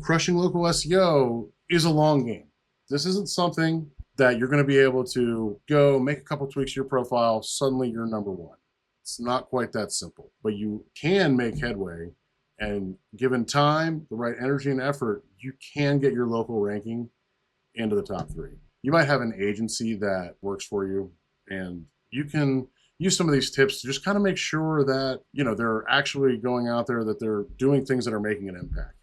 crushing local SEO is a long game. This isn't something that you're going to be able to go make a couple tweaks to your profile, suddenly you're number one. It's not quite that simple, but you can make headway, and given time, the right energy and effort, you can get your local ranking into the top 3. You might have an agency that works for you, and you can use some of these tips to just kind of make sure that, they're actually going out there, that they're doing things that are making an impact,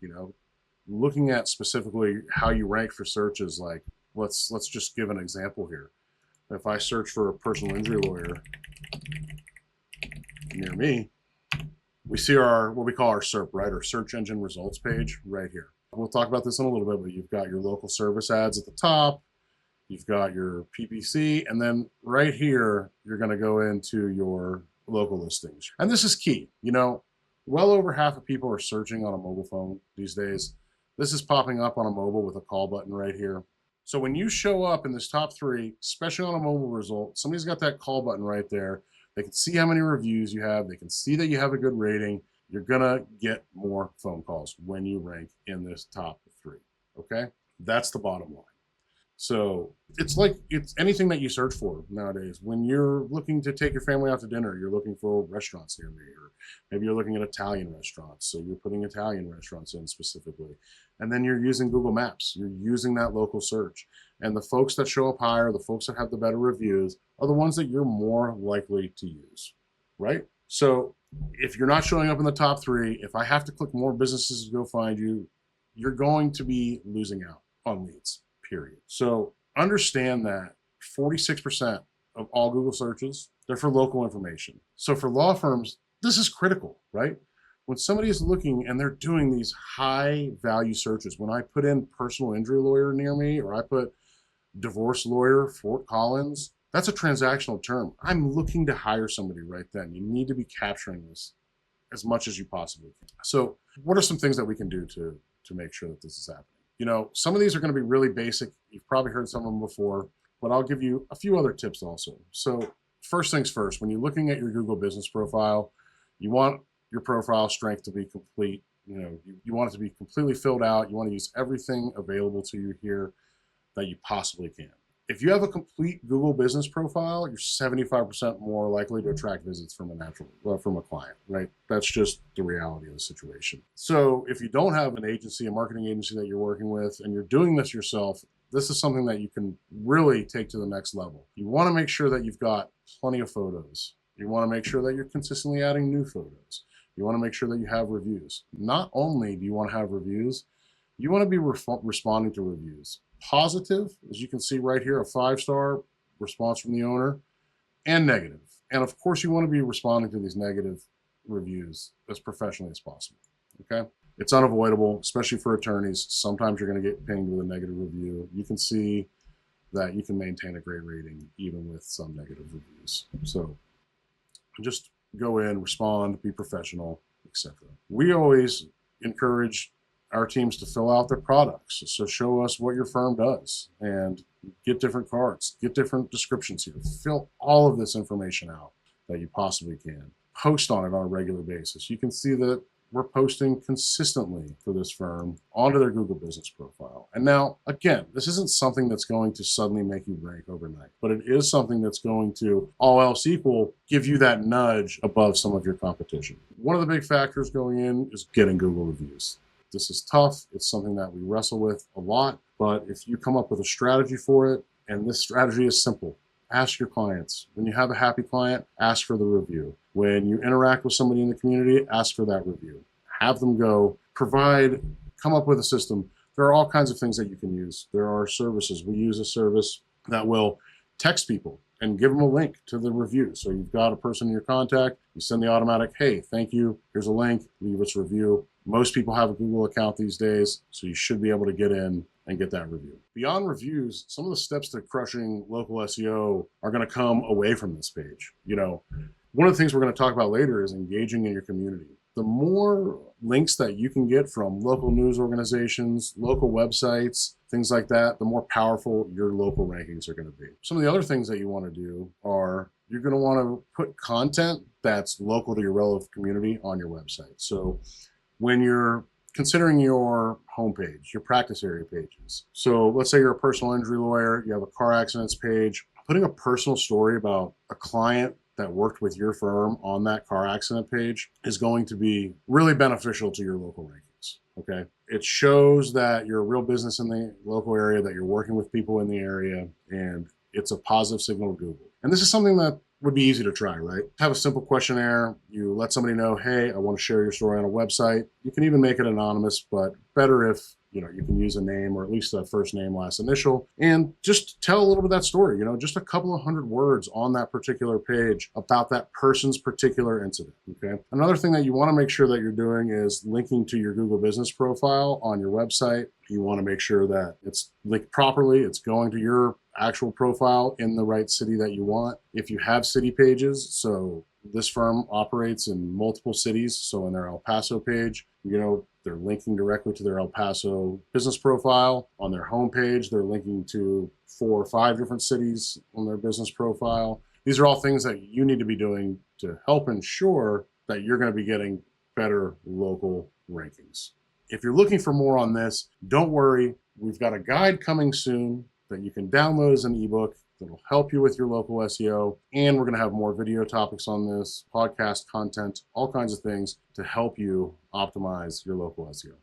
looking at specifically how you rank for searches. Like, let's just give an example here. If I search for a personal injury lawyer near me, we see what we call our SERP, right? Our search engine results page right here. We'll talk about this in a little bit, but you've got your local service ads at the top, you've got your PPC, and then right here, you're going to go into your local listings. And this is key. Well over half of people are searching on a mobile phone these days. This is popping up on a mobile with a call button right here. So when you show up in this top 3, especially on a mobile result, somebody's got that call button right there. They can see how many reviews you have. They can see that you have a good rating. You're going to get more phone calls when you rank in this top 3. Okay? That's the bottom line. So it's anything that you search for nowadays. When you're looking to take your family out to dinner, you're looking for restaurants near me, or maybe you're looking at Italian restaurants. So you're putting Italian restaurants in specifically. And then you're using Google Maps. You're using that local search. And the folks that show up higher, the folks that have the better reviews, are the ones that you're more likely to use, right? So if you're not showing up in the top 3, if I have to click more businesses to go find you, you're going to be losing out on leads, period. So understand that 46% of all Google searches, they're for local information. So for law firms, this is critical, right? When somebody is looking and they're doing these high value searches, when I put in personal injury lawyer near me, or I put divorce lawyer, Fort Collins, that's a transactional term. I'm looking to hire somebody right then. You need to be capturing this as much as you possibly can. So what are some things that we can do to make sure that this is happening? Some of these are going to be really basic. You've probably heard some of them before, but I'll give you a few other tips also. So first things first, when you're looking at your Google business profile, you want your profile strength to be complete. You want it to be completely filled out. You want to use everything available to you here that you possibly can. If you have a complete Google business profile, you're 75% more likely to attract visits from a client, right? That's just the reality of the situation. So if you don't have an agency, a marketing agency that you're working with, and you're doing this yourself, this is something that you can really take to the next level. You want to make sure that you've got plenty of photos. You want to make sure that you're consistently adding new photos. You want to make sure that you have reviews. Not only do you want to have reviews, you want to be responding to reviews. Positive, as you can see right here, a 5-star response from the owner, and negative. And of course, you want to be responding to these negative reviews as professionally as possible. Okay? It's unavoidable, especially for attorneys. Sometimes you're going to get pinged with a negative review. You can see that you can maintain a great rating even with some negative reviews. So just go in, respond, be professional, etc. We always encourage our teams to fill out their products. So show us what your firm does and get different cards, get different descriptions here. Fill all of this information out that you possibly can. Post on it on a regular basis. You can see that we're posting consistently for this firm onto their Google business profile. And now, again, this isn't something that's going to suddenly make you rank overnight, but it is something that's going to, all else equal, give you that nudge above some of your competition. One of the big factors going in is getting Google reviews. This is tough. It's something that we wrestle with a lot, but if you come up with a strategy for it, and this strategy is simple, ask your clients. When you have a happy client, ask for the review. When you interact with somebody in the community, ask for that review. Have them go, come up with a system. There are all kinds of things that you can use. There are services. We use a service that will text people and give them a link to the review. So you've got a person in your contact, you send the automatic, hey, thank you, here's a link, leave us a review. Most people have a Google account these days, so you should be able to get in and get that review. Beyond reviews, some of the steps to crushing local SEO are going to come away from this page. One of the things we're going to talk about later is engaging in your community. The more links that you can get from local news organizations, local websites, things like that, the more powerful your local rankings are going to be. Some of the other things that you want to do are you're going to want to put content that's local to your relevant community on your website. So when you're considering your homepage, your practice area pages. So let's say you're a personal injury lawyer, you have a car accidents page. Putting a personal story about a client that worked with your firm on that car accident page is going to be really beneficial to your local rankings, okay? It shows that you're a real business in the local area, that you're working with people in the area, and it's a positive signal to Google. And this is something that would be easy to try, right? Have a simple questionnaire. You let somebody know, hey, I want to share your story on a website. You can even make it anonymous, but better if you can use a name or at least a first name, last initial, and just tell a little bit of that story, just a couple of hundred words on that particular page about that person's particular incident, okay? Another thing that you want to make sure that you're doing is linking to your Google business profile on your website. You want to make sure that it's linked properly, it's going to your actual profile in the right city that you want. If you have city pages, so this firm operates in multiple cities, so in their El Paso page, they're linking directly to their El Paso business profile. On their homepage, they're linking to 4 or 5 different cities on their business profile. These are all things that you need to be doing to help ensure that you're going to be getting better local rankings. If you're looking for more on this, don't worry. We've got a guide coming soon that you can download as an ebook that'll help you with your local SEO. And we're going to have more video topics on this, podcast content, all kinds of things to help you optimize your local SEO.